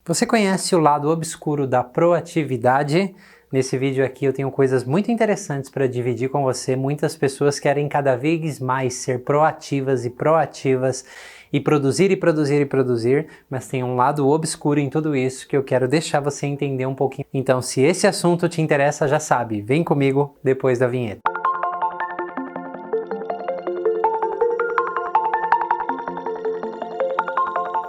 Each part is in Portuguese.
Você conhece o lado obscuro da proatividade? Nesse vídeo aqui eu tenho coisas muito interessantes para dividir com você. Muitas pessoas querem cada vez mais ser proativas e proativas e produzir, mas tem um lado obscuro em tudo isso que eu quero deixar você entender um pouquinho. Então, se esse assunto te interessa, já sabe, vem comigo depois da vinheta.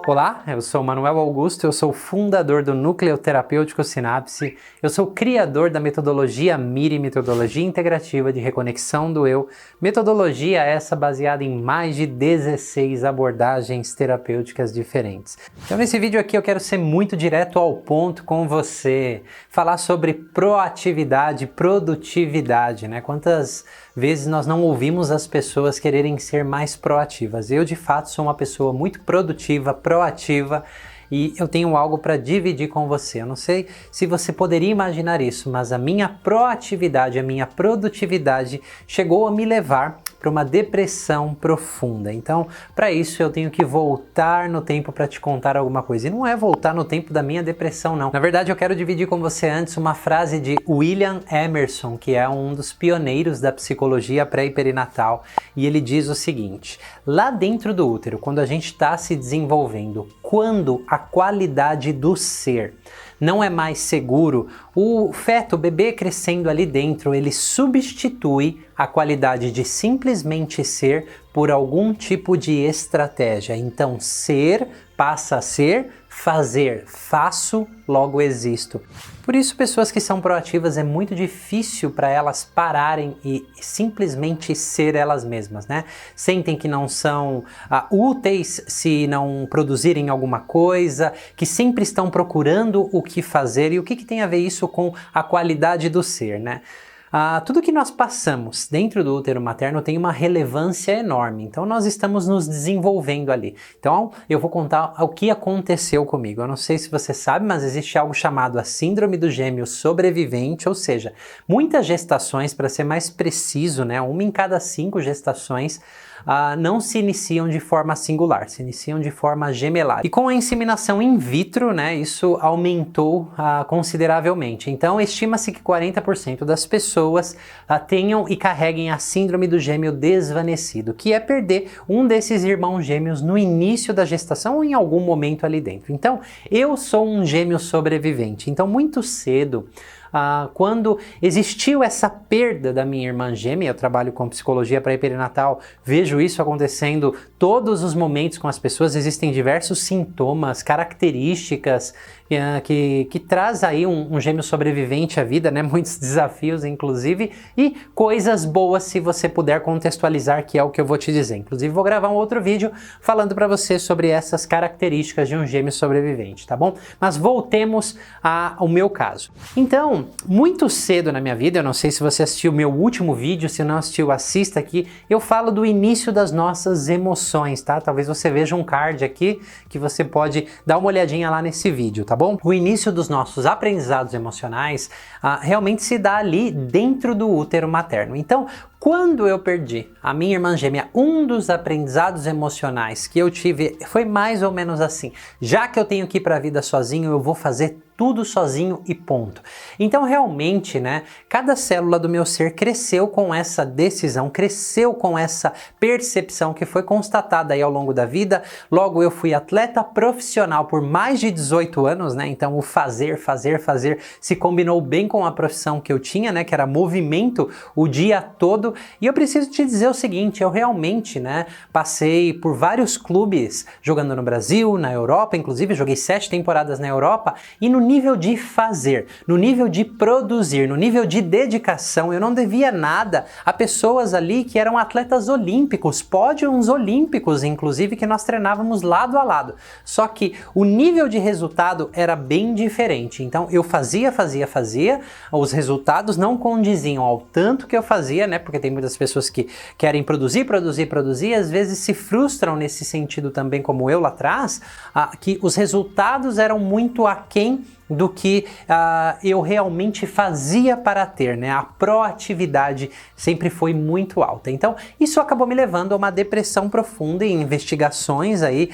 Olá, eu sou Manuel Augusto, eu sou fundador do Núcleo Terapêutico Sinapse, eu sou criador da metodologia MIRI, Metodologia Integrativa de Reconexão do Eu, metodologia essa baseada em mais de 16 abordagens terapêuticas diferentes. Então nesse vídeo aqui eu quero ser muito direto ao ponto com você, falar sobre proatividade, produtividade, né? Quantas vezes nós não ouvimos as pessoas quererem ser mais proativas. Eu de fato sou uma pessoa muito produtiva, proativa, e eu tenho algo para dividir com você. Eu não sei se você poderia imaginar isso, mas a minha proatividade, a minha produtividade chegou a me levar para uma depressão profunda. Então, para isso eu tenho que voltar no tempo para te contar alguma coisa. E não é voltar no tempo da minha depressão, não. Na verdade, eu quero dividir com você antes uma frase de William Emerson, que é um dos pioneiros da psicologia pré e perinatal, e ele diz o seguinte: lá dentro do útero, quando a gente está se desenvolvendo, quando a qualidade do ser não é mais seguro, o feto, o bebê crescendo ali dentro, ele substitui a qualidade de simplesmente ser por algum tipo de estratégia. Então, ser passa a ser fazer. Faço, logo existo. Por isso, pessoas que são proativas é muito difícil para elas pararem e simplesmente ser elas mesmas, né? Sentem que não são úteis se não produzirem alguma coisa, que sempre estão procurando o que fazer. E o que tem a ver isso com a qualidade do ser, né? Tudo que nós passamos dentro do útero materno tem uma relevância enorme, então nós estamos nos desenvolvendo ali. Então eu vou contar o que aconteceu comigo. Eu não sei se você sabe, mas existe algo chamado a síndrome do gêmeo sobrevivente, ou seja, muitas gestações, para ser mais preciso, né, 1 em cada 5 gestações não se iniciam de forma singular, se iniciam de forma gemelar. E com a inseminação in vitro, né, isso aumentou consideravelmente. Então, estima-se que 40% das pessoas tenham e carreguem a síndrome do gêmeo desvanecido, que é perder um desses irmãos gêmeos no início da gestação ou em algum momento ali dentro. Então, eu sou um gêmeo sobrevivente. Então, muito cedo, quando existiu essa perda da minha irmã gêmea, eu trabalho com psicologia pré-perinatal, vejo isso acontecendo todos os momentos com as pessoas, existem diversos sintomas, características que traz aí um gêmeo sobrevivente à vida, né? Muitos desafios, inclusive, e coisas boas, se você puder contextualizar, que é o que eu vou te dizer. Inclusive, vou gravar um outro vídeo falando para você sobre essas características de um gêmeo sobrevivente, tá bom? Mas voltemos ao meu caso. Então, muito cedo na minha vida, eu não sei se você assistiu o meu último vídeo, se não assistiu, assista aqui, eu falo do início das nossas emoções, tá? Talvez você veja um card aqui que você pode dar uma olhadinha lá nesse vídeo, tá bom? O início dos nossos aprendizados emocionais realmente se dá ali dentro do útero materno. Então, quando eu perdi a minha irmã gêmea, um dos aprendizados emocionais que eu tive foi mais ou menos assim: já que eu tenho que ir para a vida sozinho, eu vou fazer tudo sozinho e ponto. Então realmente, né, cada célula do meu ser cresceu com essa decisão, cresceu com essa percepção que foi constatada aí ao longo da vida. Logo eu fui atleta profissional por mais de 18 anos, né, então o fazer se combinou bem com a profissão que eu tinha, né, que era movimento o dia todo. E eu preciso te dizer o seguinte, eu realmente, né, passei por vários clubes jogando no Brasil, na Europa, inclusive joguei 7 temporadas na Europa, e no nível de fazer, no nível de produzir, no nível de dedicação, eu não devia nada a pessoas ali que eram atletas olímpicos, pódios olímpicos, inclusive, que nós treinávamos lado a lado. Só que o nível de resultado era bem diferente. Então eu fazia, os resultados não condiziam ao tanto que eu fazia, né? Porque tem muitas pessoas que querem produzir, e às vezes se frustram nesse sentido também, como eu lá atrás, que os resultados eram muito aquém do que eu realmente fazia para ter, né? A proatividade sempre foi muito alta. Então, isso acabou me levando a uma depressão profunda e investigações aí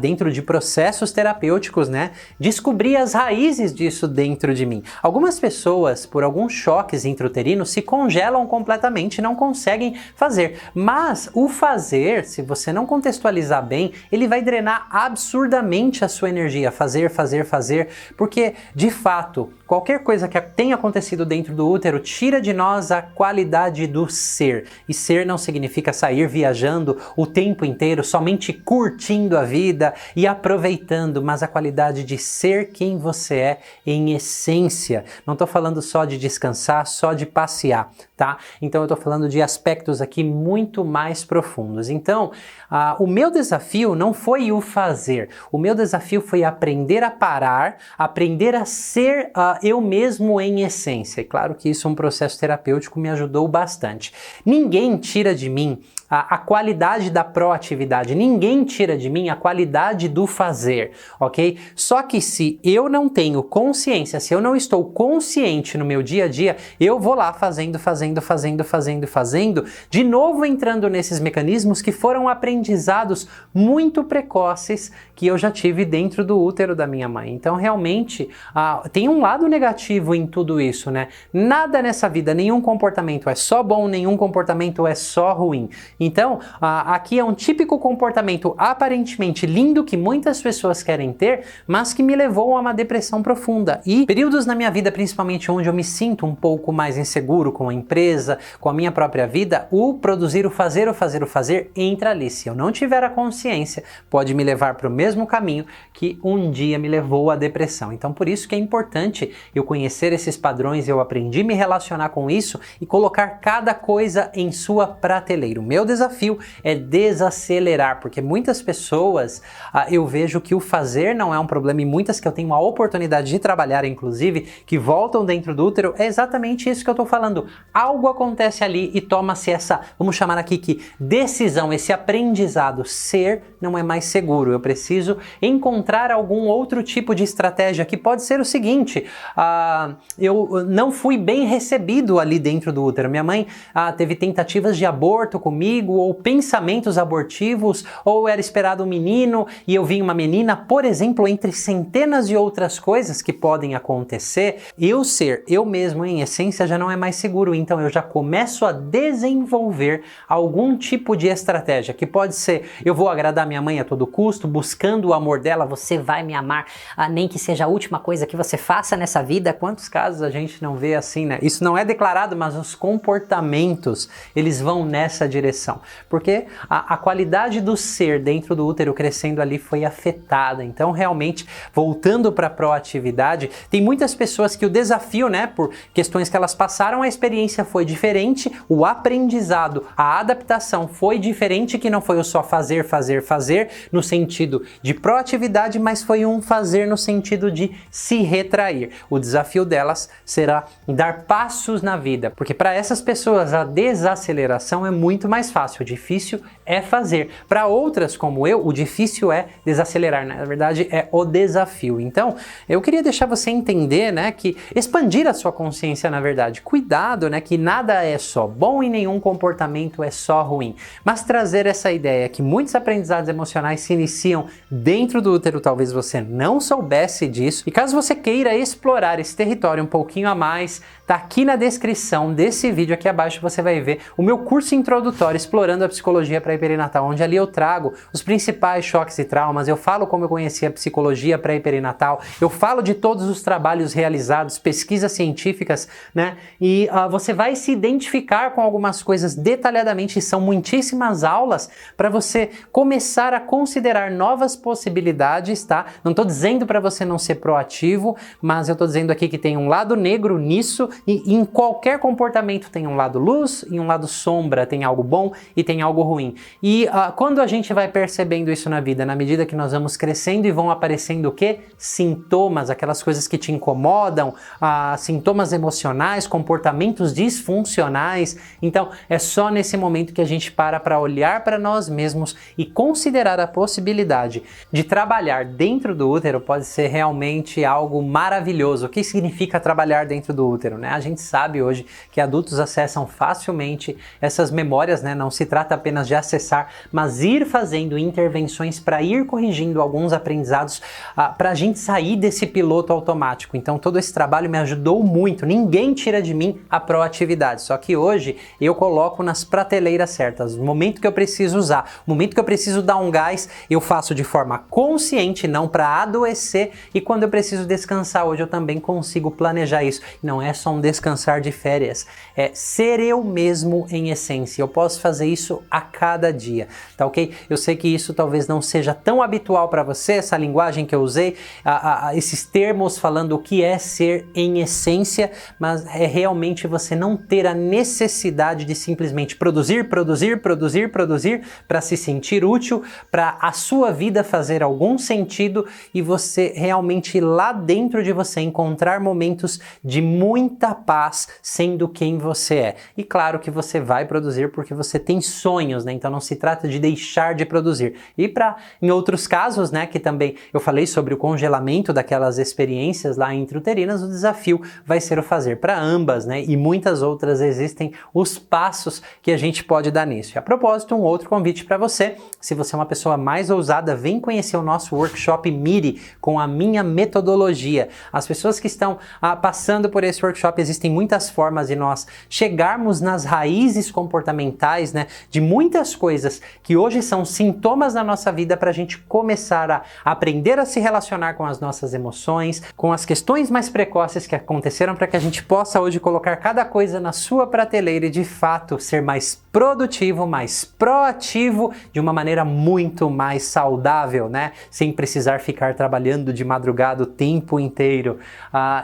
dentro de processos terapêuticos, né? Descobri as raízes disso dentro de mim. Algumas pessoas, por alguns choques intrauterinos, se congelam completamente e não conseguem fazer. Mas o fazer, se você não contextualizar bem, ele vai drenar absurdamente a sua energia. Fazer, porque, de fato, qualquer coisa que tenha acontecido dentro do útero tira de nós a qualidade do ser. E ser não significa sair viajando o tempo inteiro, somente curtindo a vida e aproveitando, mas a qualidade de ser quem você é em essência. Não estou falando só de descansar, só de passear, tá? Então eu estou falando de aspectos aqui muito mais profundos. Então, o meu desafio não foi o fazer. O meu desafio foi aprender a parar, aprender a ser eu mesmo em essência. E claro que isso é um processo terapêutico, me ajudou bastante. Ninguém tira de mim a qualidade da proatividade, ninguém tira de mim a qualidade do fazer, ok? Só que se eu não tenho consciência, se eu não estou consciente no meu dia a dia, eu vou lá fazendo, de novo entrando nesses mecanismos que foram aprendizados muito precoces que eu já tive dentro do útero da minha mãe. Então realmente tem um lado negativo em tudo isso, né? Nada nessa vida, nenhum comportamento é só bom, nenhum comportamento é só ruim. Então, aqui é um típico comportamento aparentemente lindo que muitas pessoas querem ter, mas que me levou a uma depressão profunda. E períodos na minha vida, principalmente onde eu me sinto um pouco mais inseguro com a empresa, com a minha própria vida, o produzir, o fazer entra ali. Se eu não tiver a consciência, pode me levar para o mesmo caminho que um dia me levou à depressão. Então, por isso que é importante eu conhecer esses padrões, eu aprendi a me relacionar com isso e colocar cada coisa em sua prateleira. O meu desafio é desacelerar, porque muitas pessoas eu vejo que o fazer não é um problema, e muitas que eu tenho a oportunidade de trabalhar, inclusive, que voltam dentro do útero, é exatamente isso que eu estou falando. Algo acontece ali e toma-se essa, vamos chamar aqui que decisão, esse aprendizado. Ser não é mais seguro, eu preciso encontrar algum outro tipo de estratégia, que pode ser o seguinte: eu não fui bem recebido ali dentro do útero. Minha mãe teve tentativas de aborto comigo, ou pensamentos abortivos, ou era esperado um menino e eu vi uma menina, por exemplo, entre centenas de outras coisas que podem acontecer. Eu ser eu mesmo em essência já não é mais seguro, então eu já começo a desenvolver algum tipo de estratégia, que pode ser: eu vou agradar minha mãe a todo custo, buscando o amor dela. Você vai me amar, nem que seja a última coisa que você faça nessa vida. Quantos casos a gente não vê assim, né? Isso não é declarado, mas os comportamentos, eles vão nessa direção, porque a qualidade do ser dentro do útero crescendo ali foi afetada. Então, realmente, voltando para a proatividade, tem muitas pessoas que o desafio, né, por questões que elas passaram, a experiência foi diferente, o aprendizado, a adaptação foi diferente, que não foi o só fazer, no sentido de proatividade, mas foi um fazer no sentido de se retrair. O desafio delas será dar passos na vida, porque para essas pessoas a desaceleração é muito mais fácil, o difícil é fazer. Para outras como eu, o difícil é desacelerar, né? Na verdade é o desafio. Então, eu queria deixar você entender, né, que expandir a sua consciência, na verdade, cuidado, né, que nada é só bom e nenhum comportamento é só ruim, mas trazer essa ideia que muitos aprendizados emocionais se iniciam dentro do útero, talvez você não soubesse disso, e caso você queira explorar esse território um pouquinho a mais, tá aqui na descrição desse vídeo, aqui abaixo você vai ver o meu curso introdutório Explorando a Psicologia Pré-Perinatal, onde ali eu trago os principais choques e traumas, eu falo como eu conheci a psicologia pré-perinatal, eu falo de todos os trabalhos realizados, pesquisas científicas, né? E você vai se identificar com algumas coisas detalhadamente, são muitíssimas aulas para você começar a considerar novas possibilidades, tá? Não estou dizendo para você não ser proativo, mas eu estou dizendo aqui que tem um lado negro nisso, e em qualquer comportamento tem um lado luz e um lado sombra, tem algo bom bom e tem algo ruim. E quando a gente vai percebendo isso na vida, na medida que nós vamos crescendo e vão aparecendo o quê? Sintomas, aquelas coisas que te incomodam, sintomas emocionais, comportamentos disfuncionais. Então, é só nesse momento que a gente para olhar para nós mesmos e considerar a possibilidade de trabalhar dentro do útero. Pode ser realmente algo maravilhoso. O que significa trabalhar dentro do útero, né? A gente sabe hoje que adultos acessam facilmente essas memórias, né? Não se trata apenas de acessar, mas ir fazendo intervenções para ir corrigindo alguns aprendizados, para a gente sair desse piloto automático. Então todo esse trabalho me ajudou muito. Ninguém tira de mim a proatividade, só que hoje eu coloco nas prateleiras certas. No momento que eu preciso usar, no momento que eu preciso dar um gás, eu faço de forma consciente, não para adoecer, e quando eu preciso descansar, hoje eu também consigo planejar isso. Não é só um descansar de férias, é ser eu mesmo em essência. Eu posso fazer isso a cada dia, tá ok? Eu sei que isso talvez não seja tão habitual para você, essa linguagem que eu usei, esses termos falando o que é ser em essência, mas é realmente você não ter a necessidade de simplesmente produzir para se sentir útil, para a sua vida fazer algum sentido e você realmente lá dentro de você encontrar momentos de muita paz sendo quem você é. E claro que você vai produzir porque você tem sonhos, né? Então não se trata de deixar de produzir. E em outros casos, né, que também eu falei sobre o congelamento daquelas experiências lá intrauterinas, o desafio vai ser o fazer para ambas, né? E muitas outras existem os passos que a gente pode dar nisso. E a propósito, um outro convite para você, se você é uma pessoa mais ousada, vem conhecer o nosso workshop MIRI com a minha metodologia. As pessoas que estão passando por esse workshop, existem muitas formas de nós chegarmos nas raízes comportamentais, né, de muitas coisas que hoje são sintomas da nossa vida para a gente começar a aprender a se relacionar com as nossas emoções, com as questões mais precoces que aconteceram para que a gente possa hoje colocar cada coisa na sua prateleira e de fato ser mais produtivo, mais proativo, de uma maneira muito mais saudável, né? Sem precisar ficar trabalhando de madrugada o tempo inteiro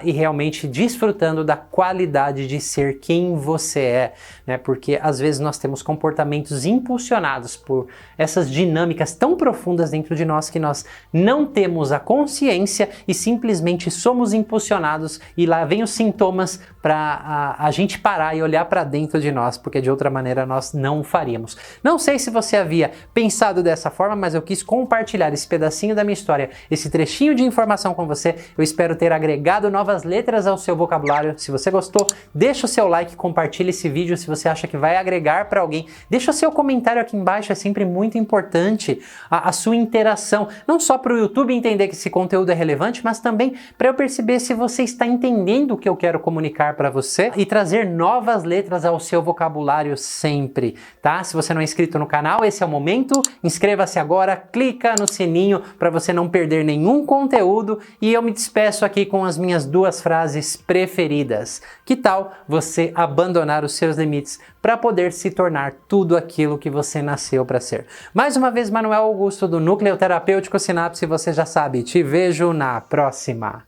e realmente desfrutando da qualidade de ser quem você é, né? Porque às vezes nós temos comportamentos impulsionados por essas dinâmicas tão profundas dentro de nós que nós não temos a consciência e simplesmente somos impulsionados e lá vem os sintomas para a gente parar e olhar para dentro de nós, porque de outra maneira nós não faríamos. Não sei se você havia pensado dessa forma, mas eu quis compartilhar esse pedacinho da minha história, esse trechinho de informação com você. Eu espero ter agregado novas letras ao seu vocabulário. Se você gostou, deixa o seu like, compartilha esse vídeo se você acha que vai agregar para alguém. Deixa o seu comentário aqui embaixo, é sempre muito importante a sua interação, não só para o YouTube entender que esse conteúdo é relevante, mas também para eu perceber se você está entendendo o que eu quero comunicar para você e trazer novas letras ao seu vocabulário sempre, tá? Se você não é inscrito no canal, esse é o momento, inscreva-se agora, clica no sininho para você não perder nenhum conteúdo e eu me despeço aqui com as minhas duas frases preferidas. Que tal você abandonar os seus limites para poder se tornar tudo aquilo que você nasceu para ser? Mais uma vez, Manuel Augusto do Núcleo Terapêutico Sinapse, você já sabe, te vejo na próxima!